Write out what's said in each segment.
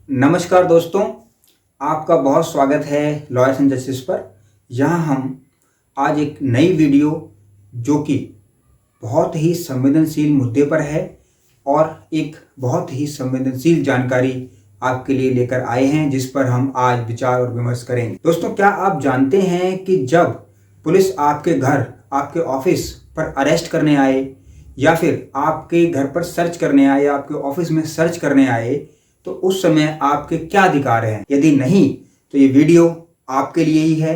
नमस्कार दोस्तों, आपका बहुत स्वागत है लॉयर्स एंड जस्टिस पर। यहाँ हम आज एक नई वीडियो जो कि बहुत ही संवेदनशील मुद्दे पर है और एक बहुत ही संवेदनशील जानकारी आपके लिए लेकर आए हैं, जिस पर हम आज विचार और विमर्श करेंगे। दोस्तों, क्या आप जानते हैं कि जब पुलिस आपके घर, आपके ऑफिस पर अरेस्ट करने आए या फिर आपके घर पर सर्च करने आए या आपके ऑफिस में सर्च करने आए तो उस समय आपके क्या अधिकार हैं? यदि नहीं तो ये वीडियो आपके लिए ही है।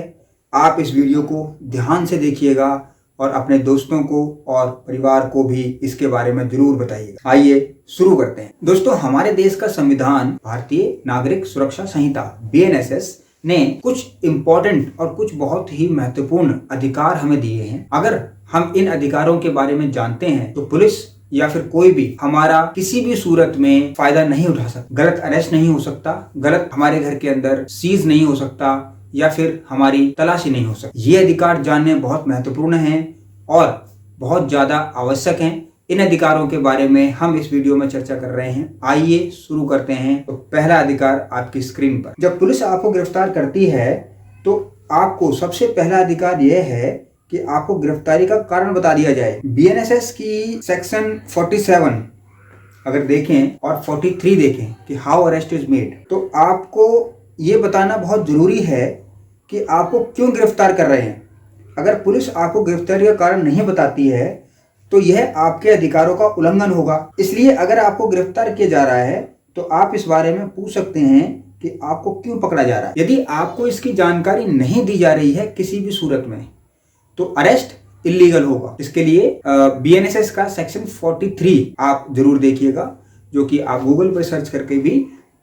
आप इस वीडियो को ध्यान से देखिएगा और अपने दोस्तों को और परिवार को भी इसके बारे में जरूर बताइएगा। आइए शुरू करते हैं। दोस्तों, हमारे देश का संविधान भारतीय नागरिक सुरक्षा संहिता BNSS ने कुछ इम्पोर्टेंट और कुछ बहुत ही महत्वपूर्ण अधिकार हमें दिए हैं। अगर हम इन अधिकारों के बारे में जानते हैं तो पुलिस या फिर कोई भी हमारा किसी भी सूरत में फायदा नहीं उठा सकता। गलत अरेस्ट नहीं हो सकता, गलत हमारे घर के अंदर सीज नहीं हो सकता या फिर हमारी तलाशी नहीं हो सकती। ये अधिकार जानने बहुत महत्वपूर्ण हैं और बहुत ज्यादा आवश्यक हैं। इन अधिकारों के बारे में हम इस वीडियो में चर्चा कर रहे हैं। आइए शुरू करते हैं। तो पहला अधिकार आपकी स्क्रीन पर। जब पुलिस आपको गिरफ्तार करती है तो आपको सबसे पहला अधिकार यह है कि आपको गिरफ्तारी का कारण बता दिया जाए। BNSS की सेक्शन 47 अगर देखें और 43 देखें कि हाउ अरेस्ट इज मेड, तो आपको ये बताना बहुत जरूरी है कि आपको क्यों गिरफ्तार कर रहे हैं। अगर पुलिस आपको गिरफ्तारी का कारण नहीं बताती है तो यह आपके अधिकारों का उल्लंघन होगा। इसलिए अगर आपको गिरफ्तार किया जा रहा है तो आप इस बारे में पूछ सकते हैं कि आपको क्यों पकड़ा जा रहा है। यदि आपको इसकी जानकारी नहीं दी जा रही है किसी भी सूरत में तो अरेस्ट इलीगल होगा। इसके लिए BNSS का सेक्शन 43 आप जरूर देखिएगा, जो कि आप गूगल पर सर्च करके भी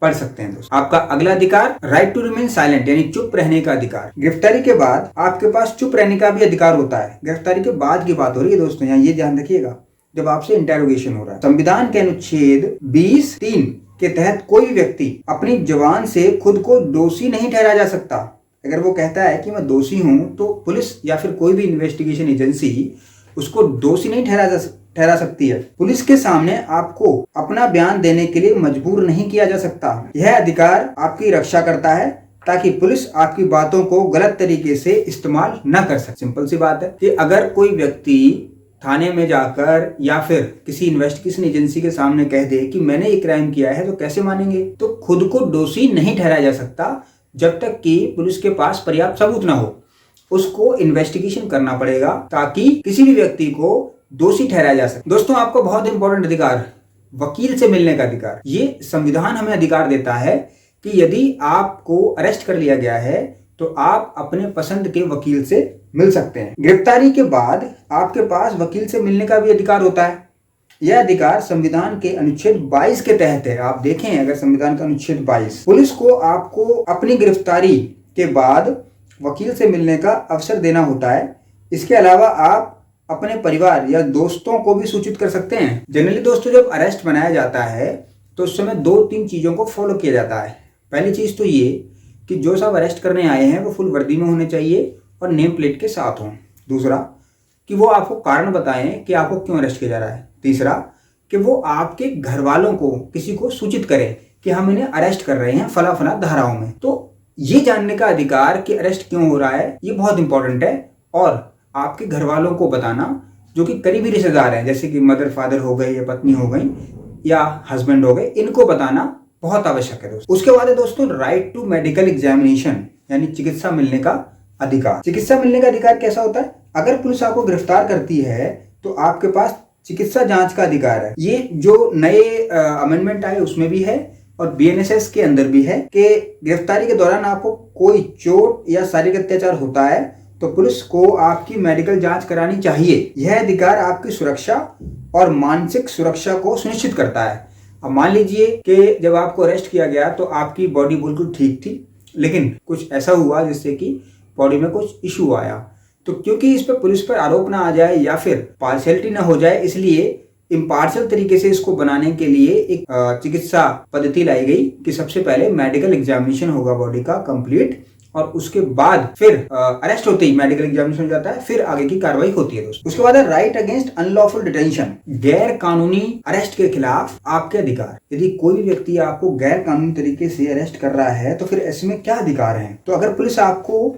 पढ़ सकते हैं। दोस्तों, आपका अगला अधिकार राइट टू रिमेन साइलेंट, यानी चुप रहने का अधिकार। गिरफ्तारी के बाद आपके पास चुप रहने का भी अधिकार होता है। गिरफ्तारी के बाद की बात हो रही है दोस्तों, यहाँ ये ध्यान रखिएगा, जब आपसे इंटेरोगेशन हो रहा है। संविधान के अनुच्छेद 20(3) के तहत कोई व्यक्ति अपनी जुबान से खुद को दोषी नहीं ठहराया जा सकता। अगर वो कहता है कि मैं दोषी हूं तो पुलिस या फिर कोई भी इन्वेस्टिगेशन एजेंसी उसको दोषी नहीं ठहरा सकती है। पुलिस के सामने आपको अपना बयान देने के लिए मजबूर नहीं किया जा सकता। यह अधिकार आपकी रक्षा करता है ताकि पुलिस आपकी बातों को गलत तरीके से इस्तेमाल न कर सके। सिंपल सी बात है कि अगर कोई व्यक्ति थाने में जाकर या फिर किसी इन्वेस्टिगेशन एजेंसी के सामने कह दे कि मैंने ये क्राइम किया है, तो कैसे मानेंगे? तो खुद को दोषी नहीं ठहराया जा सकता जब तक कि पुलिस के पास पर्याप्त सबूत ना हो। उसको इन्वेस्टिगेशन करना पड़ेगा ताकि किसी भी व्यक्ति को दोषी ठहराया जा सके। दोस्तों, आपको बहुत इंपॉर्टेंट अधिकार, वकील से मिलने का अधिकार। ये संविधान हमें अधिकार देता है कि यदि आपको अरेस्ट कर लिया गया है तो आप अपने पसंद के वकील से मिल सकते हैं। गिरफ्तारी के बाद आपके पास वकील से मिलने का भी अधिकार होता है। यह अधिकार संविधान के अनुच्छेद 22 के तहत है। आप देखें, अगर संविधान का अनुच्छेद 22, पुलिस को आपको अपनी गिरफ्तारी के बाद वकील से मिलने का अवसर देना होता है। इसके अलावा आप अपने परिवार या दोस्तों को भी सूचित कर सकते हैं। जनरली दोस्तों, जब अरेस्ट बनाया जाता है तो उस समय 2-3 चीजों को फॉलो किया जाता है। पहली चीज तो ये कि जो सब अरेस्ट करने आए हैं वो फुल वर्दी में होने चाहिए और नेम प्लेट के साथ हों। दूसरा, कि वो आपको कारण बताएं कि आपको क्यों अरेस्ट किया जा रहा है। तीसरा, कि वो आपके घर वालों को, किसी को सूचित करें कि हम इन्हें अरेस्ट कर रहे हैं फला फला धाराओं में। तो ये जानने का अधिकार कि अरेस्ट क्यों हो रहा है, ये बहुत इंपॉर्टेंट है। और आपके घर वालों को बताना, जो कि करीबी रिश्तेदार हैं, जैसे कि मदर फादर हो गए या पत्नी हो गई या हस्बैंड हो गए, इनको बताना बहुत आवश्यक है दोस्तों। उसके बाद है दोस्तों राइट टू मेडिकल एग्जामिनेशन, यानी चिकित्सा मिलने का अधिकार। चिकित्सा मिलने का अधिकार कैसा होता है? अगर पुलिस आपको गिरफ्तार करती है तो आपके पास चिकित्सा जांच का अधिकार है। ये जो नए अमेंडमेंट आए उसमें भी है और BNSS के अंदर भी है कि गिरफ्तारी के दौरान आपको कोई चोट या शारीरिक अत्याचार होता है तो पुलिस को आपकी मेडिकल जांच करानी चाहिए। यह अधिकार आपकी सुरक्षा और मानसिक सुरक्षा को सुनिश्चित करता है। अब मान लीजिए कि जब आपको अरेस्ट किया गया तो आपकी बॉडी बिल्कुल ठीक थी, लेकिन कुछ ऐसा हुआ जिससे कि बॉडी में कुछ इशू आया, तो क्योंकि इस पर पुलिस पर आरोप ना आ जाए या फिर पार्शियलिटी ना हो जाए, इसलिए इम्पार्शियल तरीके से इसको बनाने के लिए एक चिकित्सा पद्धति लाई गई कि सबसे पहले मेडिकल एग्जामिनेशन होगा बॉडी का कंप्लीट, और उसके बाद फिर अरेस्ट होते ही मेडिकल एग्जामिनेशन हो जाता है, फिर आगे की कार्रवाई होती है दोस्तों। उसके बाद है राइट अगेंस्ट अनलॉफुल डिटेंशन, गैर कानूनी अरेस्ट के खिलाफ आपके अधिकार। यदि कोई भी व्यक्ति आपको गैर कानूनी तरीके से अरेस्ट कर रहा है तो फिर ऐसे में क्या अधिकार है। तो अगर पुलिस आपको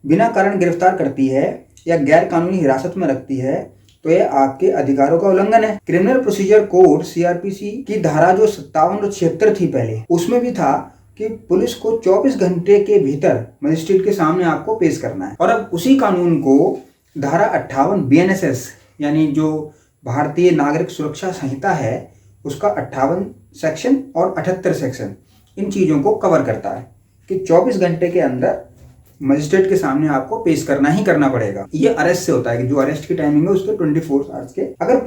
बिना कारण गिरफ्तार करती है या गैर कानूनी हिरासत में रखती है तो यह आपके अधिकारों का उल्लंघन है। क्रिमिनल प्रोसीजर कोड सीआरपीसी की धारा जो 57 और 76 थी पहले, उसमें भी था कि पुलिस को 24 घंटे के भीतर मजिस्ट्रेट के सामने आपको पेश करना है। और अब उसी कानून को धारा 58 बीएनएसएस यानी जो भारतीय नागरिक सुरक्षा संहिता है उसका 58 सेक्शन और 78 सेक्शन इन चीजों को कवर करता है कि 24 घंटे के अंदर मजिस्ट्रेट के सामने आपको पेश करना ही करना पड़ेगा। ये अरेस्ट से होता है कि जो अरेस्ट की टाइमिंग है उसके 24 आवर्स के। अगर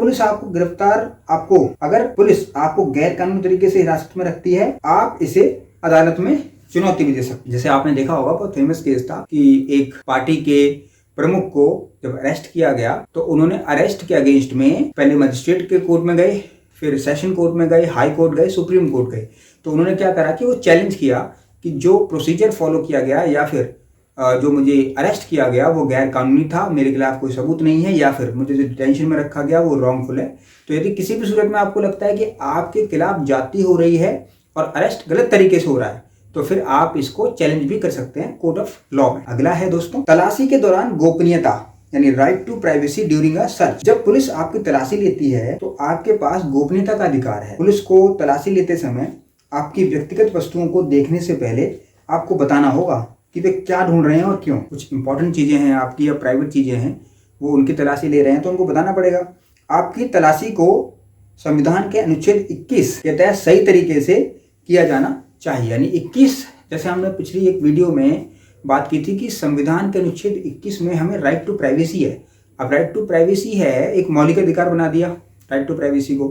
पुलिस आपको गैर कानूनी तरीके से हिरासत में रखती है, आप इसे अदालत में चुनौती भी दे सकते। जैसे आपने देखा होगा बहुत फेमस केस था कि एक पार्टी के प्रमुख को जब अरेस्ट किया गया तो उन्होंने अरेस्ट के अगेंस्ट में पहले मजिस्ट्रेट के कोर्ट में गए, फिर सेशन कोर्ट में गए, हाई कोर्ट गए, सुप्रीम कोर्ट गए। तो उन्होंने क्या करा कि वो चैलेंज किया कि जो प्रोसीजर फॉलो किया गया या फिर जो मुझे अरेस्ट किया गया वो गैर कानूनी था, मेरे खिलाफ कोई सबूत नहीं है, या फिर मुझे जो डिटेंशन में रखा गया वो रॉन्गफुल है। तो यदि किसी भी सूरत में आपको लगता है कि आपके खिलाफ जाती हो रही है और अरेस्ट गलत तरीके से हो रहा है तो फिर आप इसको चैलेंज भी कर सकते हैं कोर्ट ऑफ लॉ में। अगला है दोस्तों तलाशी के दौरान गोपनीयता यानी right to privacy during a search. जब पुलिस आपकी तलाशी लेती है तो आपके पास गोपनीयता का अधिकार है। पुलिस को तलाशी लेते समय आपकी व्यक्तिगत वस्तुओं को देखने से पहले आपको बताना होगा कि वे क्या ढूंढ रहे हैं और क्यों। कुछ इंपॉर्टेंट चीजें हैं आपकी या प्राइवेट चीजें हैं, वो उनकी तलाशी ले रहे हैं तो उनको बताना पड़ेगा। आपकी तलाशी को संविधान के अनुच्छेद 21 के तहत सही तरीके से किया जाना चाहिए। यानी 21, जैसे हमने पिछली एक वीडियो में बात की थी कि संविधान के अनुच्छेद 21 में हमें राइट टू प्राइवेसी है। अब राइट टू प्राइवेसी है, एक मौलिक अधिकार बना दिया राइट टू प्राइवेसी को।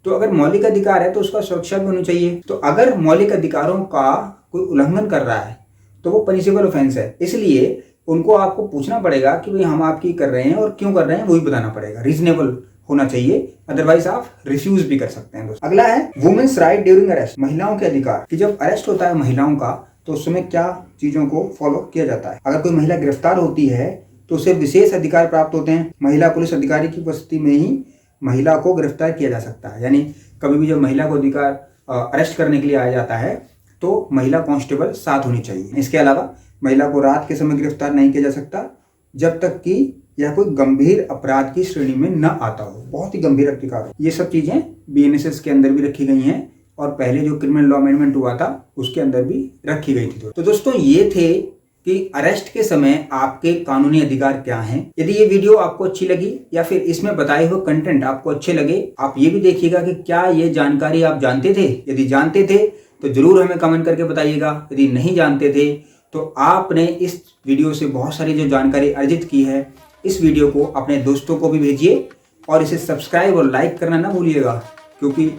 तो अगर मौलिक अधिकार है तो उसका सुरक्षा भी होनी चाहिए। तो अगर मौलिक अधिकारों का कोई उल्लंघन कर रहा है तो वो पनिशेबल ऑफेंस है। इसलिए उनको आपको पूछना पड़ेगा कि भाई हम आपकी कर रहे हैं और क्यों कर रहे हैं, वो भी बताना पड़ेगा। रीजनेबल होना चाहिए, अदरवाइज आप रिफ्यूज भी कर सकते हैं दोस्तों। अगला है वुमेन्स राइट ड्यूरिंग अरेस्ट, महिलाओं के अधिकार कि जब अरेस्ट होता है महिलाओं का तो उस समय क्या चीजों को फॉलो किया जाता है। अगर कोई महिला गिरफ्तार होती है तो उसे विशेष अधिकार प्राप्त होते हैं। महिला पुलिस अधिकारी की उपस्थिति में ही महिला को गिरफ्तार किया जा सकता है। यानी कभी भी जब महिला को अधिकार अरेस्ट करने के लिए आया जाता है तो महिला कांस्टेबल साथ होनी चाहिए। इसके अलावा महिला को रात के समय गिरफ्तार नहीं किया जा सकता जब तक कि यह कोई गंभीर अपराध की श्रेणी में न आता हो, बहुत ही गंभीर अधिकार हो। ये सब चीजें बीएनएसएस के अंदर भी रखी गई हैं और पहले जो क्रिमिनल लॉ अमेंडमेंट हुआ था उसके अंदर भी रखी गई थी। तो दोस्तों ये थे कि अरेस्ट के समय आपके कानूनी अधिकार क्या हैं। यदि ये वीडियो आपको अच्छी लगी या फिर इसमें बताए हुए कंटेंट आपको अच्छे लगे, आप ये भी देखिएगा कि क्या ये जानकारी आप जानते थे। यदि जानते थे तो जरूर हमें कमेंट करके बताइएगा। यदि नहीं जानते थे तो आपने इस वीडियो से बहुत सारी जो जानकारी अर्जित की है, इस वीडियो को अपने दोस्तों को भी भेजिए और इसे सब्सक्राइब और लाइक करना ना भूलिएगा, क्योंकि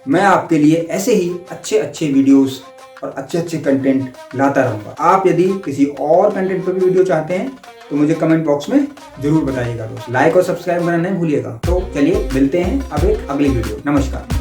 मैं आपके लिए ऐसे ही अच्छे अच्छे वीडियोस और अच्छे अच्छे कंटेंट लाता रहूँगा। आप यदि किसी और कंटेंट पर भी वीडियो चाहते हैं तो मुझे कमेंट बॉक्स में जरूर बताइएगा दोस्त। लाइक और सब्सक्राइब करना नहीं भूलिएगा। तो चलिए मिलते हैं अब एक अगली वीडियो। नमस्कार।